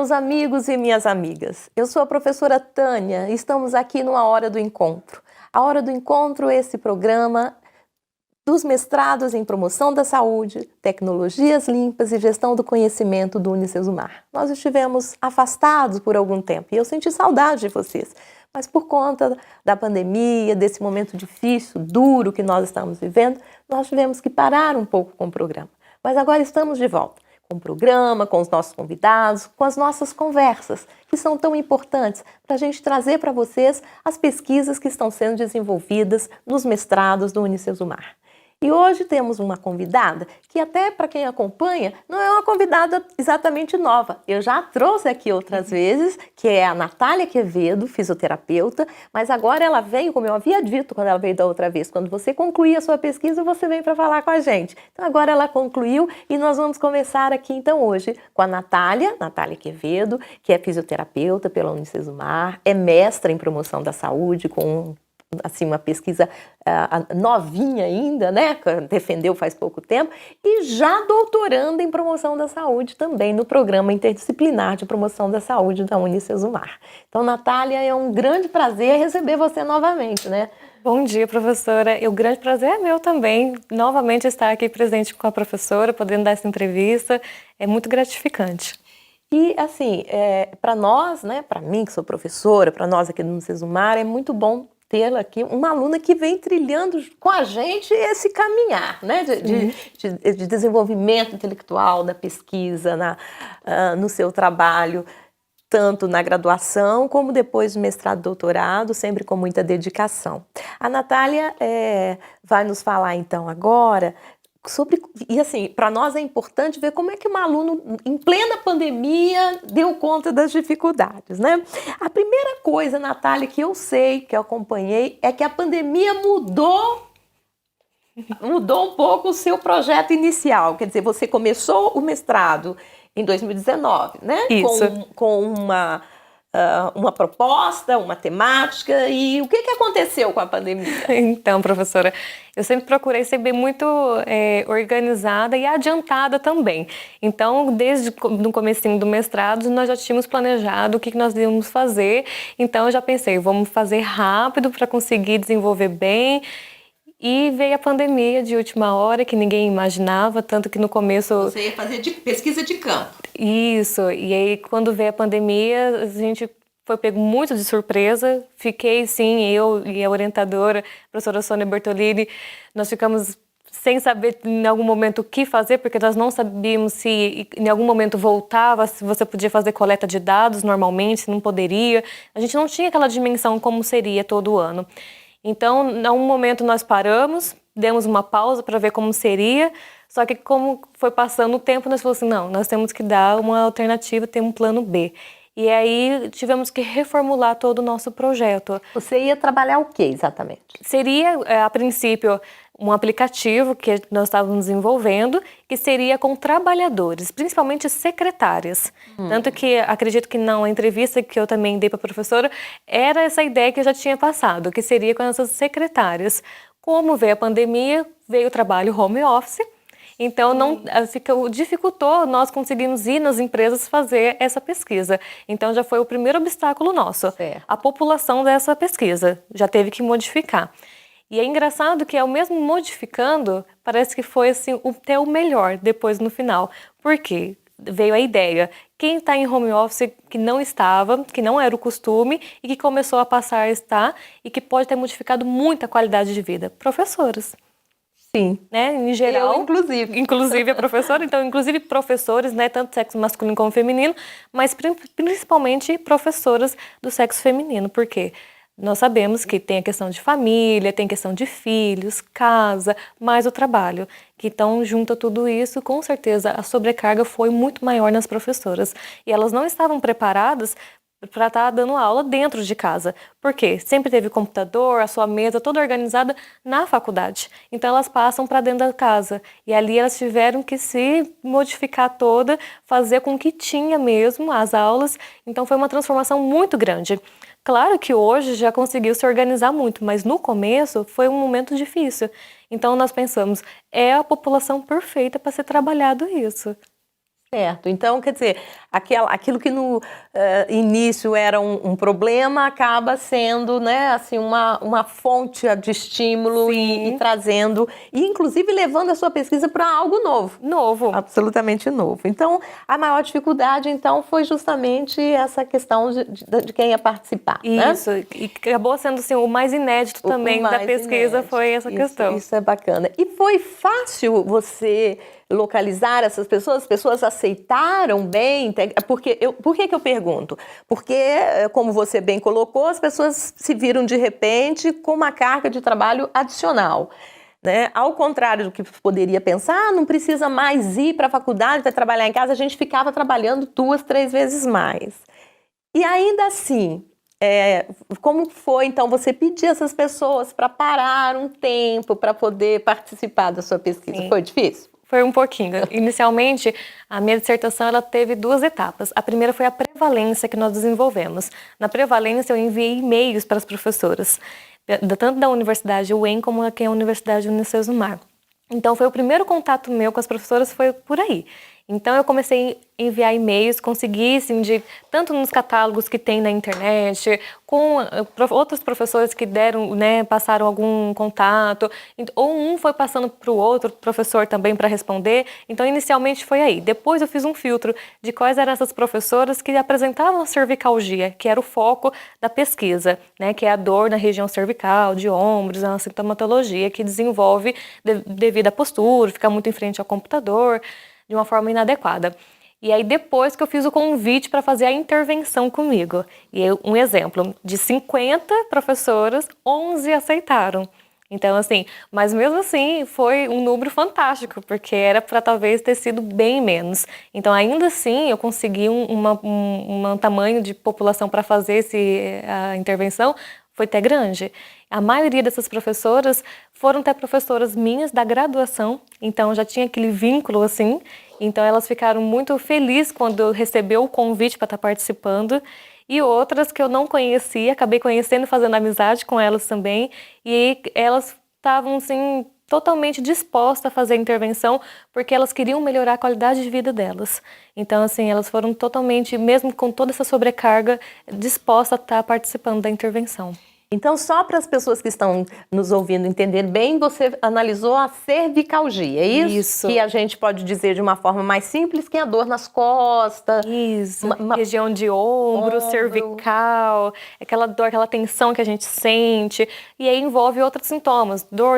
meus amigos e minhas amigas. Eu sou a professora Tânia e estamos aqui numa Hora do Encontro. A Hora do Encontro é esse programa dos mestrados em promoção da saúde, tecnologias limpas e gestão do conhecimento do Unicesumar. Nós estivemos afastados por algum tempo e eu senti saudade de vocês. Mas por conta da pandemia, desse momento difícil, duro que nós estamos vivendo, nós tivemos que parar um pouco com o programa. Mas agora estamos de volta, com o programa, com os nossos convidados, com as nossas conversas, que são tão importantes para a gente trazer para vocês as pesquisas que estão sendo desenvolvidas nos mestrados do Unicesumar. E hoje temos uma convidada que até para quem acompanha não é uma convidada exatamente nova. Eu já trouxe aqui outras vezes, que é a Natália Quevedo, fisioterapeuta, mas agora ela veio, como eu havia dito quando ela veio da outra vez, quando você concluir a sua pesquisa, você vem para falar com a gente. Então agora ela concluiu e nós vamos começar aqui então hoje com a Natália Quevedo, que é fisioterapeuta pela Unicesumar, é mestra em promoção da saúde com assim, uma pesquisa novinha ainda, né? Defendeu faz pouco tempo, e já doutoranda em promoção da saúde também no Programa Interdisciplinar de Promoção da Saúde da Unicesumar. Então, Natália, é um grande prazer receber você novamente, né? Bom dia, professora. E o grande prazer é meu também, novamente estar aqui presente com a professora, podendo dar essa entrevista. É muito gratificante. E, assim, para nós, né, para mim que sou professora, para nós aqui do Unicesumar, é muito bom tê-la aqui, uma aluna que vem trilhando com a gente esse caminhar, né, de desenvolvimento intelectual, da pesquisa, no seu trabalho, tanto na graduação como depois do mestrado e doutorado, sempre com muita dedicação. A Natália vai nos falar então agora sobre, e assim, para nós é importante ver como é que um aluno, em plena pandemia, deu conta das dificuldades, né? A primeira coisa, Natália, que eu sei, que eu acompanhei, é que a pandemia mudou um pouco o seu projeto inicial. Quer dizer, você começou o mestrado em 2019, né? Isso. Com uma proposta, uma temática, e o que aconteceu com a pandemia? Então, professora, eu sempre procurei ser bem muito organizada e adiantada também. Então, desde no comecinho do mestrado, nós já tínhamos planejado o que nós íamos fazer. Então, eu já pensei, vamos fazer rápido para conseguir desenvolver bem. E veio a pandemia de última hora, que ninguém imaginava, tanto que no começo... Você ia fazer pesquisa de campo. Isso, e aí quando veio a pandemia, a gente foi pego muito de surpresa. Fiquei, sim, eu e a orientadora, a professora Sônia Bertolini, nós ficamos sem saber em algum momento o que fazer, porque nós não sabíamos se em algum momento voltava, se você podia fazer coleta de dados normalmente, se não poderia. A gente não tinha aquela dimensão como seria todo ano. Então, em um momento nós paramos, demos uma pausa para ver como seria, só que como foi passando o tempo, nós falamos assim, não, nós temos que dar uma alternativa, ter um plano B. E aí tivemos que reformular todo o nosso projeto. Você ia trabalhar o que exatamente? Seria, a princípio, um aplicativo que nós estávamos desenvolvendo, que seria com trabalhadores, principalmente secretárias. Tanto que, acredito que na entrevista que eu também dei para a professora, era essa ideia que eu já tinha passado, que seria com essas secretárias. Como veio a pandemia, veio o trabalho home office, então dificultou nós conseguimos ir nas empresas fazer essa pesquisa. Então já foi o primeiro obstáculo nosso. A população dessa pesquisa já teve que modificar. E é engraçado que, ao mesmo modificando, parece que foi assim, até o melhor depois no final. Por quê? Veio a ideia. Quem está em home office que não estava, que não era o costume e que começou a passar a estar e que pode ter modificado muito a qualidade de vida? Professores. Sim. Né? Em geral. Eu, inclusive. Inclusive a professora. Então, inclusive professores, né? Tanto sexo masculino como feminino, mas principalmente professoras do sexo feminino. Por quê? Nós sabemos que tem a questão de família, tem questão de filhos, casa, mais o trabalho. Então, junto a tudo isso, com certeza, a sobrecarga foi muito maior nas professoras. E elas não estavam preparadas para estar dando aula dentro de casa. Por quê? Sempre teve computador, a sua mesa toda organizada na faculdade. Então, elas passam para dentro da casa. E ali elas tiveram que se modificar toda, fazer com que tinha mesmo as aulas. Então, foi uma transformação muito grande. Claro que hoje já conseguiu se organizar muito, mas no começo foi um momento difícil. Então nós pensamos, é a população perfeita para ser trabalhado isso. Certo, então quer dizer, aquilo que no início era um problema acaba sendo, né, assim, uma fonte de estímulo e trazendo, e inclusive levando a sua pesquisa para algo novo. Novo. Absolutamente novo. Então, a maior dificuldade, então, foi justamente essa questão de quem ia participar. Isso, né? e acabou sendo assim, o mais inédito também da pesquisa inédito. foi essa questão. Isso é bacana. E foi fácil você localizar essas pessoas? As pessoas aceitaram bem? Por que eu pergunto? Porque, como você bem colocou, as pessoas se viram de repente com uma carga de trabalho adicional. Né? Ao contrário do que poderia pensar, não precisa mais ir para a faculdade para trabalhar em casa, a gente ficava trabalhando 2, 3 vezes mais. E ainda assim, como foi então você pedir essas pessoas para parar um tempo para poder participar da sua pesquisa? Sim. Foi difícil? Foi um pouquinho. Inicialmente, a minha dissertação ela teve 2 etapas. A primeira foi a prevalência que nós desenvolvemos. Na prevalência, eu enviei e-mails para as professoras, tanto da Universidade UEM como aqui a Universidade Unicesumar. Então, foi o primeiro contato meu com as professoras, foi por aí. Então, eu comecei a enviar e-mails, consegui, assim, tanto nos catálogos que tem na internet, com outros professores que deram, né, passaram algum contato, ou um foi passando para o outro professor também para responder. Então, inicialmente foi aí. Depois eu fiz um filtro de quais eram essas professoras que apresentavam a cervicalgia, que era o foco da pesquisa, né, que é a dor na região cervical, de ombros, a sintomatologia que desenvolve devido à postura, ficar muito em frente ao computador, de uma forma inadequada. E aí depois que eu fiz o convite para fazer a intervenção comigo. E aí, um exemplo, de 50 professoras, 11 aceitaram. Então, assim, mas mesmo assim foi um número fantástico, porque era para talvez ter sido bem menos. Então, ainda assim, eu consegui um tamanho de população para fazer a intervenção, foi até grande. A maioria dessas professoras foram até professoras minhas da graduação, então já tinha aquele vínculo assim, então elas ficaram muito felizes quando recebeu o convite para estar participando, e outras que eu não conhecia, acabei conhecendo, fazendo amizade com elas também, e elas estavam assim totalmente dispostas a fazer a intervenção, porque elas queriam melhorar a qualidade de vida delas. Então, assim, elas foram totalmente, mesmo com toda essa sobrecarga, dispostas a estar participando da intervenção. Então, só para as pessoas que estão nos ouvindo entender bem, você analisou a cervicalgia, é isso? Isso. Que a gente pode dizer de uma forma mais simples, que é a dor nas costas. Isso, região de ombro, cervical, aquela dor, aquela tensão que a gente sente. E aí envolve outros sintomas, dor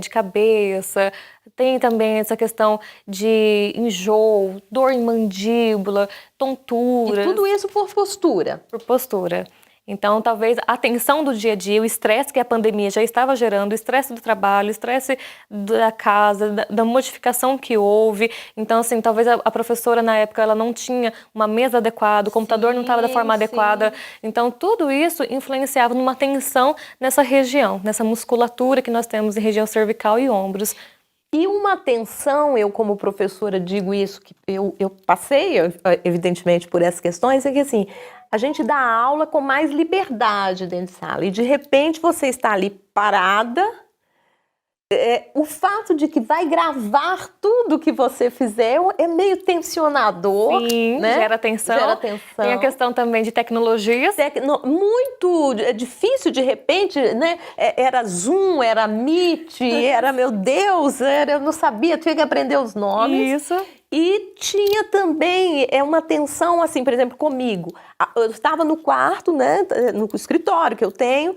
de cabeça, tem também essa questão de enjoo, dor em mandíbula, tontura. E tudo isso por postura? Por postura. Então, talvez a tensão do dia a dia, o estresse que a pandemia já estava gerando, o estresse do trabalho, o estresse da casa, da modificação que houve. Então, assim, talvez a professora na época ela não tinha uma mesa adequada, o computador não estava da forma adequada. Então, tudo isso influenciava numa tensão nessa região, nessa musculatura que nós temos em região cervical e ombros. E uma tensão, eu como professora digo isso, que eu passei, evidentemente, por essas questões, é que assim, a gente dá aula com mais liberdade dentro de sala e de repente você está ali parada, o fato de que vai gravar tudo que você fizer é meio tensionador. Sim, né? Gera tensão. Gera tensão. Tem a questão também de tecnologias. Muito difícil, de repente, né? Era Zoom, era Meet, era, meu Deus, eu não sabia, tinha que aprender os nomes. Isso. E tinha também uma tensão, assim, por exemplo, comigo. Eu estava no quarto, né, no escritório que eu tenho,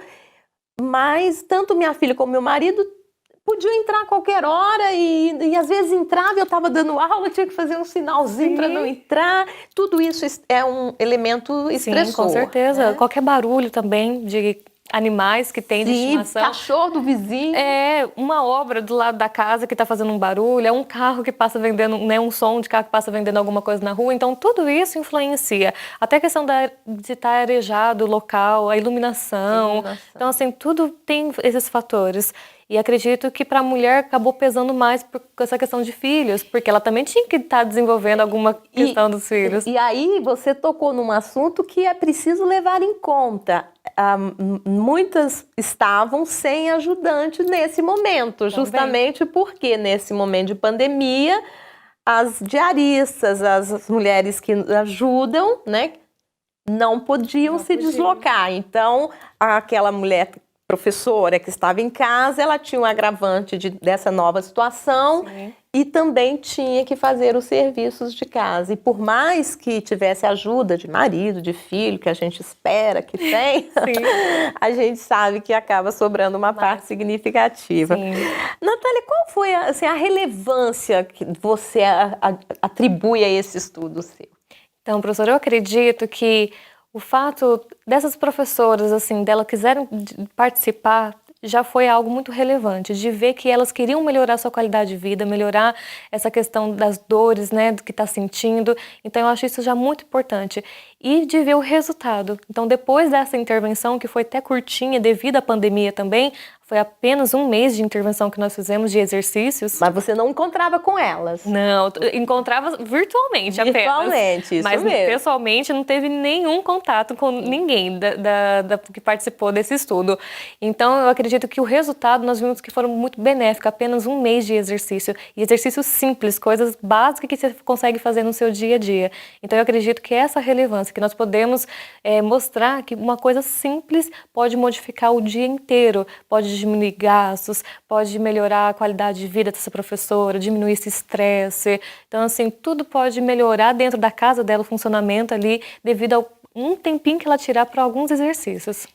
mas tanto minha filha como meu marido podiam entrar a qualquer hora e às vezes entrava, eu estava dando aula, tinha que fazer um sinalzinho para não entrar. Tudo isso é um elemento estressor. Sim, com certeza. Né? Qualquer barulho também de animais que tem de estimação. Cachorro do vizinho. É uma obra do lado da casa que está fazendo um barulho, é um carro que passa vendendo, né, um som de carro que passa vendendo alguma coisa na rua. Então, tudo isso influencia. Até a questão de estar arejado o local, a iluminação. Então, assim, tudo tem esses fatores. E acredito que para a mulher acabou pesando mais com essa questão de filhos, porque ela também tinha que estar desenvolvendo alguma questão dos filhos. E aí você tocou num assunto que é preciso levar em conta. Muitas estavam sem ajudante nesse momento, justamente porque nesse momento de pandemia as diaristas, as mulheres que ajudam, né, não podiam se deslocar. Então, aquela mulher professora que estava em casa, ela tinha um agravante dessa nova situação. Sim. E também tinha que fazer os serviços de casa. E por mais que tivesse ajuda de marido, de filho, que a gente espera que tenha, a gente sabe que acaba sobrando uma parte significativa. Sim. Natália, qual foi assim, a relevância que você atribui a esse estudo seu? Então, professora, eu acredito que o fato dessas professoras, assim, delas quiserem participar, já foi algo muito relevante, de ver que elas queriam melhorar sua qualidade de vida, melhorar essa questão das dores, né, do que está sentindo. Então, eu acho isso já muito importante. E de ver o resultado. Então, depois dessa intervenção, que foi até curtinha devido à pandemia também, foi apenas 1 mês de intervenção que nós fizemos de exercícios. Mas você não encontrava com elas? Não, encontrava virtualmente apenas. Virtualmente, isso mesmo. Mas pessoalmente não teve nenhum contato com ninguém que participou desse estudo. Então eu acredito que o resultado nós vimos que foram muito benéficos, apenas 1 mês de exercício. E exercícios simples, coisas básicas que você consegue fazer no seu dia a dia. Então eu acredito que essa relevância, que nós podemos mostrar que uma coisa simples pode modificar o dia inteiro, pode diminuir gastos, pode melhorar a qualidade de vida dessa professora, diminuir esse estresse. Então, assim, tudo pode melhorar dentro da casa dela, o funcionamento ali, devido ao um tempinho que ela tirar para alguns exercícios.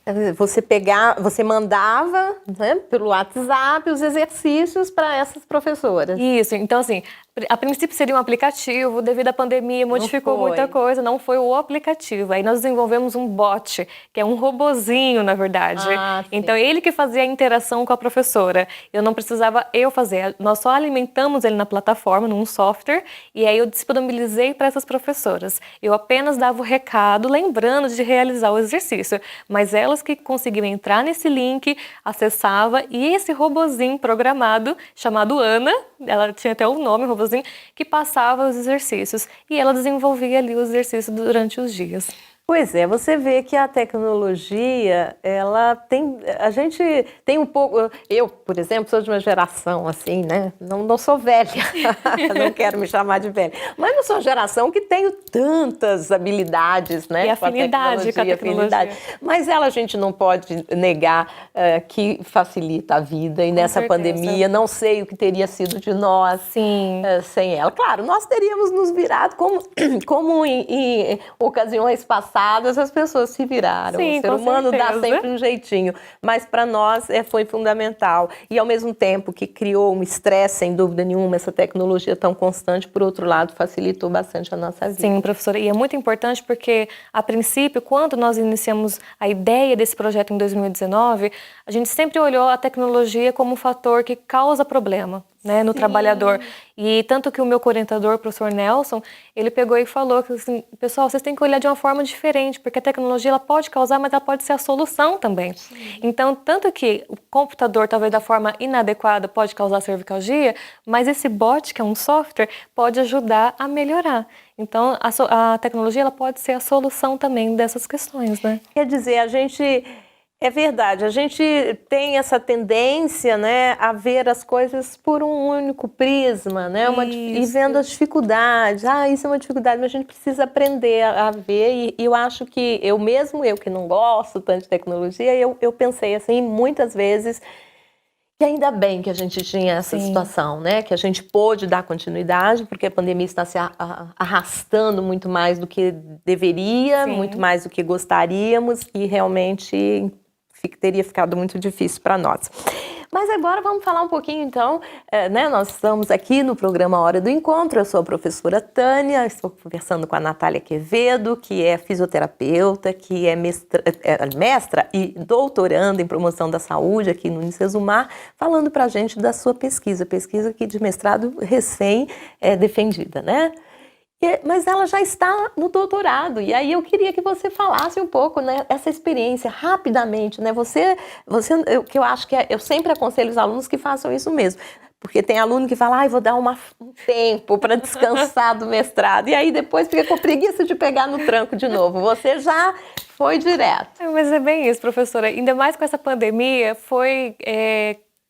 Você mandava, né, pelo WhatsApp os exercícios para essas professoras. Isso, então assim, a princípio seria um aplicativo, devido à pandemia modificou muita coisa, não foi o aplicativo. Aí nós desenvolvemos um bot, que é um robozinho, na verdade. Então ele que fazia a interação com a professora. Eu não precisava eu fazer, nós só alimentamos ele na plataforma, num software, e aí eu disponibilizei para essas professoras. Eu apenas dava o recado, lembrando de realizar o exercício, mas elas que conseguiam entrar nesse link, acessava, e esse robozinho programado, chamado Ana, ela tinha até um nome, robozinho, que passava os exercícios, e ela desenvolvia ali os exercícios durante os dias. Pois é, você vê que a tecnologia, ela tem, a gente tem um pouco, eu, por exemplo, sou de uma geração assim, né, não sou velha, não quero me chamar de velha, mas não sou uma geração que tenho tantas habilidades, né, e afinidade com a tecnologia. Mas a gente não pode negar que facilita a vida, e nessa pandemia, não sei o que teria sido de nós sem ela. Claro, nós teríamos nos virado como em ocasiões passadas, as pessoas se viraram. Sim, o ser humano dá sempre um jeitinho, mas para nós foi fundamental. E ao mesmo tempo que criou um estresse, sem dúvida nenhuma, essa tecnologia tão constante, por outro lado, facilitou bastante a nossa vida. Sim, professora, e é muito importante porque, a princípio, quando nós iniciamos a ideia desse projeto em 2019, a gente sempre olhou a tecnologia como um fator que causa problema, né, no trabalhador. E tanto que o meu orientador, o professor Nelson, ele pegou e falou que, assim, pessoal, vocês têm que olhar de uma forma diferente, porque a tecnologia ela pode causar, mas ela pode ser a solução também. Então, tanto que o computador, talvez da forma inadequada, pode causar cervicalgia, mas esse bot, que é um software, pode ajudar a melhorar. Então, a tecnologia ela pode ser a solução também dessas questões, né? Quer dizer, é verdade, a gente tem essa tendência, né, a ver as coisas por um único prisma, né, e vendo as dificuldades. Isso é uma dificuldade, mas a gente precisa aprender a ver, e eu acho que eu que não gosto tanto de tecnologia, eu pensei assim muitas vezes que ainda bem que a gente tinha essa situação, né, que a gente pôde dar continuidade, porque a pandemia está se arrastando muito mais do que deveria, muito mais do que gostaríamos, e realmente teria ficado muito difícil para nós. Mas agora vamos falar um pouquinho, então, né? Nós estamos aqui no programa Hora do Encontro. Eu sou a professora Tânia, estou conversando com a Natália Quevedo, que é fisioterapeuta, que é mestra e doutoranda em promoção da saúde aqui no Unicesumar, falando para a gente da sua pesquisa aqui de mestrado recém-defendida, né? Mas ela já está no doutorado, e aí eu queria que você falasse um pouco, né, essa experiência, rapidamente, né, que eu acho que eu sempre aconselho os alunos que façam isso mesmo, porque tem aluno que fala, vou dar um tempo para descansar do mestrado, e aí depois fica com preguiça de pegar no tranco de novo. Você já foi direto. Mas é bem isso, professora, ainda mais com essa pandemia, foi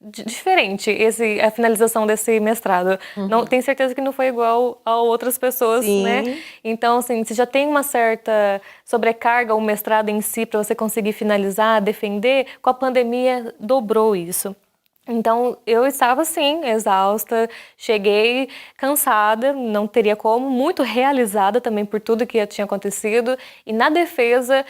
diferente a finalização desse mestrado. Não, tenho certeza que não foi igual a outras pessoas, Sim. né? Então, assim, você já tem uma certa sobrecarga, o mestrado em si, para você conseguir finalizar, defender, com a pandemia dobrou isso. Então, eu estava, sim, exausta, cheguei cansada, não teria como, muito realizada também por tudo que tinha acontecido. E na defesa,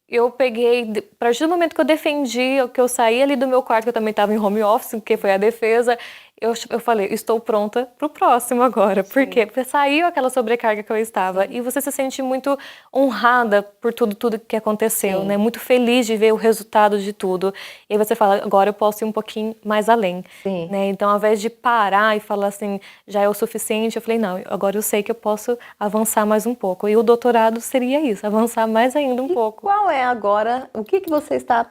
eu peguei, a partir do momento que eu defendi, que eu saí ali do meu quarto, que eu também estava em home office, que foi a defesa, eu falei, estou pronta para o próximo agora. Por quê? Porque saiu aquela sobrecarga que eu estava. E você se sente muito honrada por tudo que aconteceu, né? Muito feliz de ver o resultado de tudo. E aí você fala, agora eu posso ir um pouquinho mais além. Né? Então, ao invés de parar e falar assim, já é o suficiente, eu falei, não, agora eu sei que eu posso avançar mais um pouco. E o doutorado seria isso, avançar mais ainda um pouco. Qual é agora, o que você está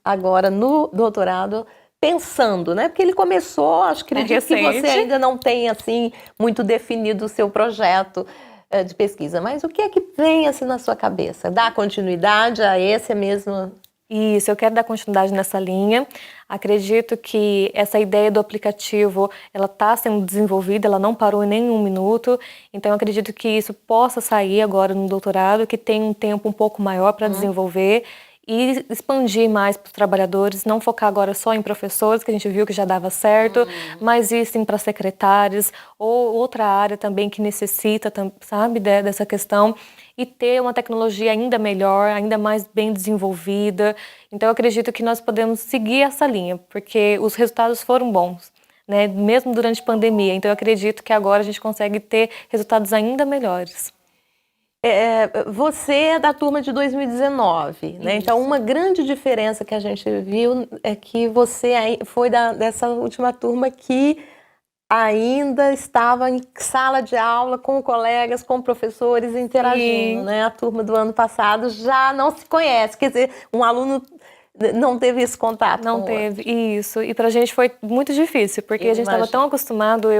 agora no doutorado pensando, né? Porque ele começou, acredito que você ainda não tem assim muito definido o seu projeto de pesquisa, mas o que é que vem assim na sua cabeça? Dar continuidade a esse mesmo? Isso, eu quero dar continuidade nessa linha. Acredito que essa ideia do aplicativo, ela está sendo desenvolvida, ela não parou em nenhum minuto. Então, eu acredito que isso possa sair agora no doutorado, que tem um tempo um pouco maior para desenvolver e expandir mais para os trabalhadores, não focar agora só em professores, que a gente viu que já dava certo, mas ir sim para secretários ou outra área também que necessita, sabe, dessa questão. E ter uma tecnologia ainda melhor, ainda mais bem desenvolvida. Então, eu acredito que nós podemos seguir essa linha, porque os resultados foram bons, né? Mesmo durante a pandemia. Então, eu acredito que agora a gente consegue ter resultados ainda melhores. Você é da turma de 2019, né? Então, uma grande diferença que a gente viu é que você foi dessa última turma que ainda estava em sala de aula com colegas, com professores interagindo, né? A turma do ano passado já não se conhece, quer dizer, um aluno não teve esse contato com o outro. Não teve, isso. E pra gente foi muito difícil, porque a gente estava tão acostumado,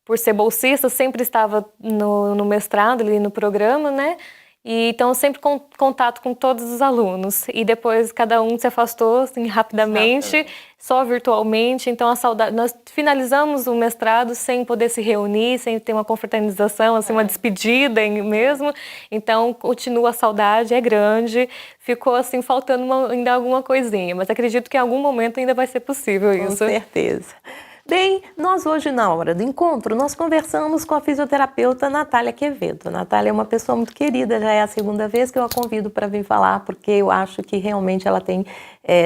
por ser bolsista, sempre estava no mestrado, ali no programa, né? E então, sempre com contato com todos os alunos. E depois, cada um se afastou, assim, rapidamente, só virtualmente. Então, a saudade... Nós finalizamos o mestrado sem poder se reunir, sem ter uma confraternização, assim, uma despedida mesmo. Então, continua a saudade, é grande. Ficou, assim, faltando ainda alguma coisinha. Mas acredito que em algum momento ainda vai ser possível isso. Com certeza. Bem, nós hoje, na hora do encontro, nós conversamos com a fisioterapeuta Natália Quevedo. A Natália é uma pessoa muito querida, já é a segunda vez que eu a convido para vir falar, porque eu acho que realmente ela tem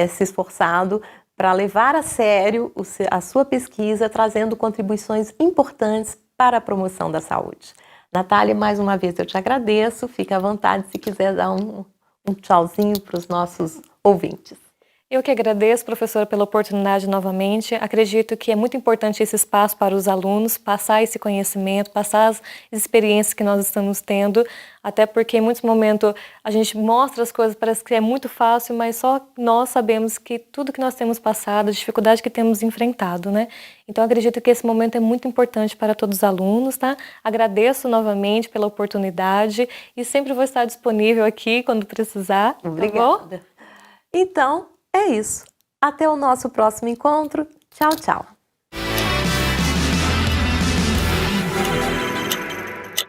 se esforçado para levar a sério a sua pesquisa, trazendo contribuições importantes para a promoção da saúde. Natália, mais uma vez eu te agradeço, fique à vontade se quiser dar um tchauzinho para os nossos ouvintes. Eu que agradeço, professora, pela oportunidade novamente. Acredito que é muito importante esse espaço para os alunos, passar esse conhecimento, passar as experiências que nós estamos tendo, até porque em muitos momentos a gente mostra as coisas, parece que é muito fácil, mas só nós sabemos que tudo que nós temos passado, a dificuldade que temos enfrentado, né? Então, acredito que esse momento é muito importante para todos os alunos, tá? Agradeço novamente pela oportunidade e sempre vou estar disponível aqui quando precisar. Obrigada. Tá bom? Então, é isso. Até o nosso próximo encontro. Tchau, tchau.